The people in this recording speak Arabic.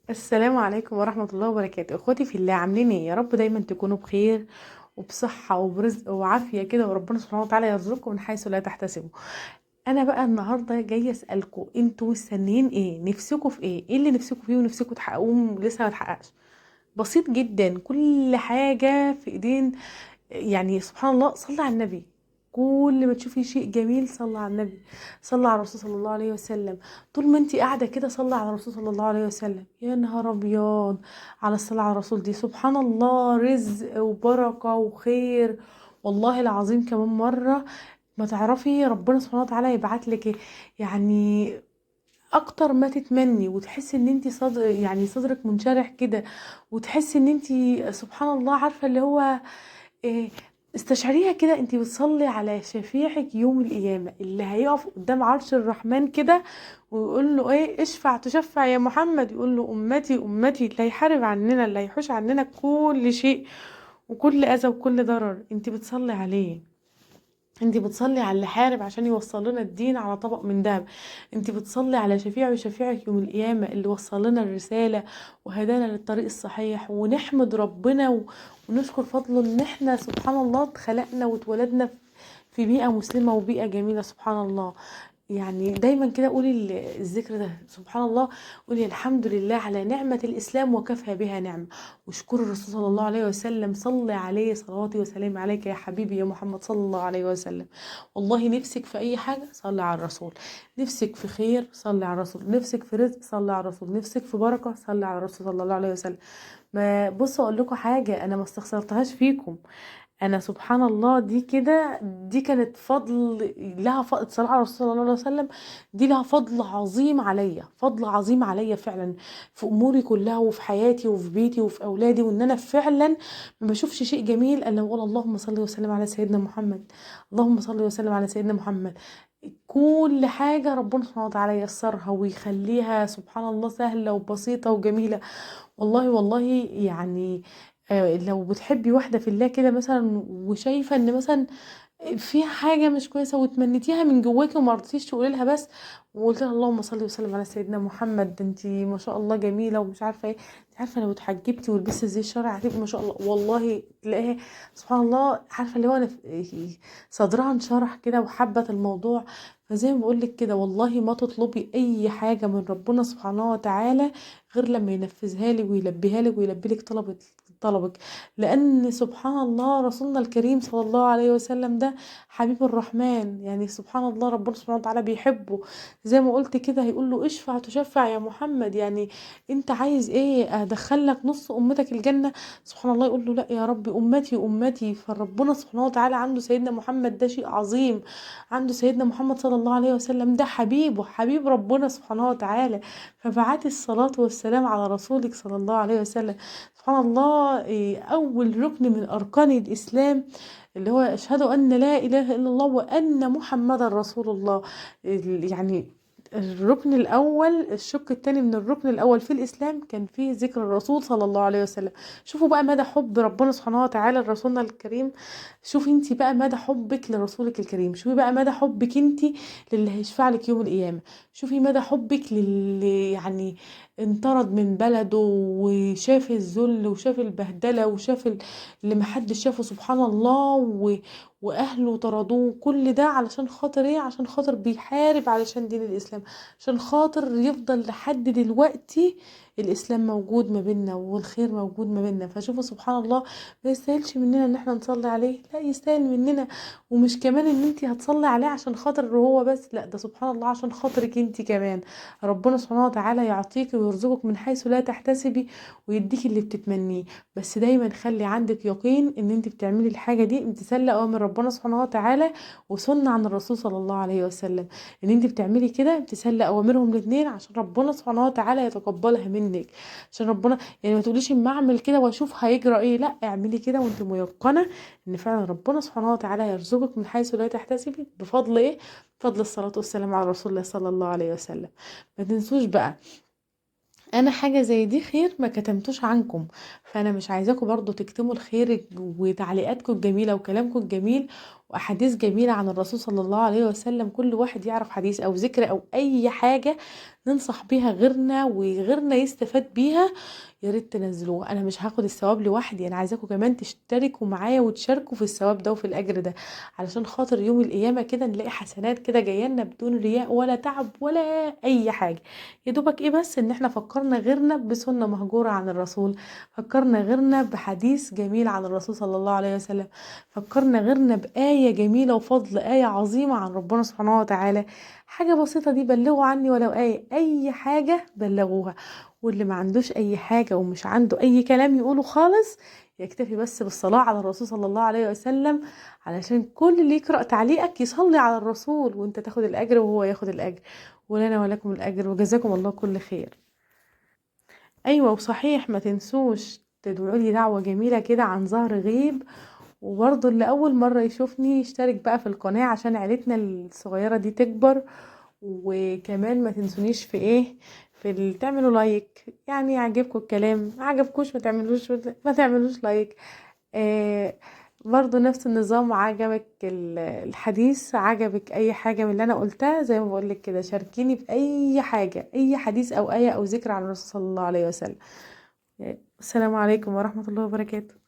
السلام عليكم ورحمة الله وبركاته. اخواتي في الله، عاملين ايه؟ يا رب دايما تكونوا بخير وبصحة وبرزق وعافية كده، وربنا سبحانه وتعالى يرزقكم من حيث لا تحتسبوا. انا بقى النهاردة جاية اسألكم، انتوا مستنيين ايه؟ نفسكم في ايه؟ ايه اللي نفسكم فيه ونفسكم تحققوه لسه ما اتحققش؟ بسيط جدا، كل حاجة في ايدين. يعني سبحان الله، صلى على النبي. كل ما تشوفي شيء جميل صلى على النبي، صلى على الرسول صلى الله عليه وسلم. طول ما انت قاعده كده صلى على الرسول صلى الله عليه وسلم. يا نهار ابيض على الصلاه على الرسول دي! سبحان الله، رزق وبركه وخير. والله العظيم كمان مره ما تعرفي ربنا سبحانه وتعالى يبعت لك يعني اكتر ما تتمني، وتحسي ان انت صدر، يعني صدرك منشرح كده، وتحسي ان انت سبحان الله عارفه اللي هو إيه. استشعريها كده، انت بتصلي على شفيعك يوم القيامة اللي هيقف قدام عرش الرحمن كده، ويقول له ايه؟ اشفع تشفع يا محمد. يقول له امتي امتي، اللي هيحارب عننا، اللي هيحوش عننا كل شيء وكل اذى وكل ضرر، انت بتصلي عليه. انت بتصلي على اللي حارب عشان يوصل لنا الدين على طبق من ذهب. انت بتصلي على شفيع وشفيعك يوم القيامة اللي وصل لنا الرسالة وهدانا للطريق الصحيح. ونحمد ربنا ونشكر فضله ان احنا سبحان الله اتخلقنا واتولدنا في بيئة مسلمة وبيئة جميلة سبحان الله. يعني دايما كده قولي الذكر ده سبحان الله. قولي الحمد لله على نعمة الإسلام وكفى بها نعمة. واشكر الرسول صلى الله عليه وسلم، صلي عليه صلواتي وسلامي عليك يا حبيبي يا محمد صلى الله عليه وسلم. والله نفسك في أي حاجة صلي على الرسول. نفسك في خير صلي على الرسول. نفسك في رزق صلي على الرسول. نفسك في بركة صلي على الرسول صلى الله عليه وسلم. ما بصوا أقول لكم حاجة، أنا ما استخسرتهاش فيكم. انا سبحان الله دي كده، دي كانت فضل، لها فضل صلى على الرسول صلى الله عليه وسلم. دي لها فضل عظيم عليا، فضل عظيم عليا فعلا، في اموري كلها وفي حياتي وفي بيتي وفي اولادي. وان انا فعلا ما بشوفش شيء جميل الا اقول اللهم صل وسلم على سيدنا محمد. اللهم صل وسلم على سيدنا محمد. كل حاجة ربنا سبحانه وتعالى ييسرها ويخليها سبحان الله سهلة وبسيطة وجميلة. والله والله يعني لو بتحبي واحدة في الله كده مثلا، وشايفة ان مثلا فيها حاجة مش كويسة وتمنيتيها من جواكي وما رضيتيش تقولي لها، بس وقلت لها اللهم صل وسلم على سيدنا محمد، ده انتي ما شاء الله جميلة ومش عارفة ايه. انت عارفة لو اتحجبتي ولبستي زي الشرع هتبقي ما شاء الله، والله تلاقيها سبحان الله عارفة اللي هو انا صدرها انشرح كده وحبت الموضوع. فزي ما بقولك كده، والله ما تطلبي اي حاجة من ربنا سبحانه وتعالى غير لما ينفذها لك ويلبيها لك ويلبي لك طلبك. لان سبحان الله رسولنا الكريم صلى الله عليه وسلم ده حبيب الرحمن. يعني سبحان الله ربنا سبحانه وتعالى بيحبه. زي ما قلت كده هيقول له اشفع تشفع يا محمد. يعني انت عايز ايه؟ ادخلك نص امتك الجنة؟ سبحان الله يقول له لا يا ربي، امتي امتي. فربنا سبحانه وتعالى عنده سيدنا محمد ده شيء عظيم. عنده سيدنا محمد صلى الله عليه وسلم ده حبيبه، حبيب ربنا سبحانه وتعالى. فبعت الصلاة والسلام على رسولك صلى الله عليه وسلم. سبحان الله أول ركن من أركان الإسلام اللي هو أشهد أن لا إله إلا الله وأن محمد رسول الله. يعني الركن الأول، الشق الثاني من الركن الأول في الإسلام كان فيه ذكر الرسول صلى الله عليه وسلم. شوفوا بقى مدى حب ربنا سبحانه وتعالى لرسولنا الكريم. شوفي انت بقى مدى حبك لرسولك الكريم. شوفي بقى مدى حبك انت للي هيشفع لك يوم القيامة. شوفي مدى حبك للي يعني انطرد من بلده وشاف الذل وشاف البهدلة وشاف اللي محدش شافه سبحان الله واهله طردوه. كل ده علشان خاطر ايه؟ عشان خاطر بيحارب علشان دين الاسلام، عشان خاطر يفضل لحد دلوقتي الاسلام موجود ما بيننا والخير موجود ما بيننا. فشوفوا سبحان الله، ما يستاهلش مننا ان احنا نصلي عليه؟ لا يستاهل مننا. ومش كمان ان انتي هتصلي عليه عشان خاطر هو بس، لا ده سبحان الله عشان خاطرك انتي كمان. ربنا سبحانه وتعالى يعطيك ويرزقك من حيث لا تحتسبي ويديك اللي بتتمنيه. بس دايما خلي عندك يقين ان انت بتعملي الحاجه دي امتثال اوامر ربنا سبحانه وتعالى وسنه عن الرسول صلى الله عليه وسلم. ان انت بتعملي كده امتثال لاوامرهم الاثنين عشان ربنا سبحانه وتعالى يتقبلها منك. عشان ربنا يعني ما تقوليش اما اعمل كده واشوف هيجرى ايه، لا اعملي كده وانت ميقنه ان فعلا ربنا سبحانه وتعالى يرزقك من حيث لا تحتسبي. بفضل ايه؟ بفضل الصلاه والسلام على رسول الله صلى الله عليه وسلم. ما تنسوش بقى، انا حاجه زي دي خير ما كتمتوش عنكم، فانا مش عايزاكم برضو تكتموا الخير وتعليقاتكم الجميله وكلامكم الجميل واحاديث جميله عن الرسول صلى الله عليه وسلم. كل واحد يعرف حديث او ذكر او اي حاجه ننصح بيها غيرنا وغيرنا يستفاد بيها، يا ريت تنزلوها. انا مش هاخد الثواب لوحدي، انا عايزاكم كمان تشتركوا معايا وتشاركوا في الثواب ده وفي الاجر ده، علشان خاطر يوم القيامه كده نلاقي حسنات كده جايه لنا بدون رياء ولا تعب ولا اي حاجه. يا دوبك ايه بس ان احنا فكرنا غيرنا بسنه مهجوره عن الرسول، فكرنا غيرنا بحديث جميل عن الرسول صلى الله عليه وسلم، فكرنا غيرنا بآية جميلة وفضل آية عظيمة عن ربنا سبحانه وتعالى. حاجة بسيطة دي، بلغوا عني ولو آية، أي حاجة بلغوها. واللي ما عندوش أي حاجة ومش عنده أي كلام يقوله خالص، يكتفي بس بالصلاة على الرسول صلى الله عليه وسلم، علشان كل اللي يقرأ تعليقك يصلي على الرسول وانت تاخد الأجر وهو ياخد الأجر، ولنا ولكم الأجر وجزاكم الله كل خير. أيوة وصحيح، ما تنسوش تدعوا لي دعوة جميلة كده عن ظهر غيب. وبرضه اللي اول مرة يشوفني يشترك بقى في القناة عشان عيلتنا الصغيرة دي تكبر. وكمان ما تنسونيش في ايه، في تعملوا لايك، يعني يعجبكم الكلام، ما عجبكوش ما تعملوش لايك. آه برضو نفس النظام، عجبك الحديث، عجبك اي حاجة من اللي انا قلتها، زي ما بقولك كده شاركيني بأي حاجة، اي حديث او اي او ذكر عن الرسول صلى الله عليه وسلم. السلام عليكم ورحمة الله وبركاته.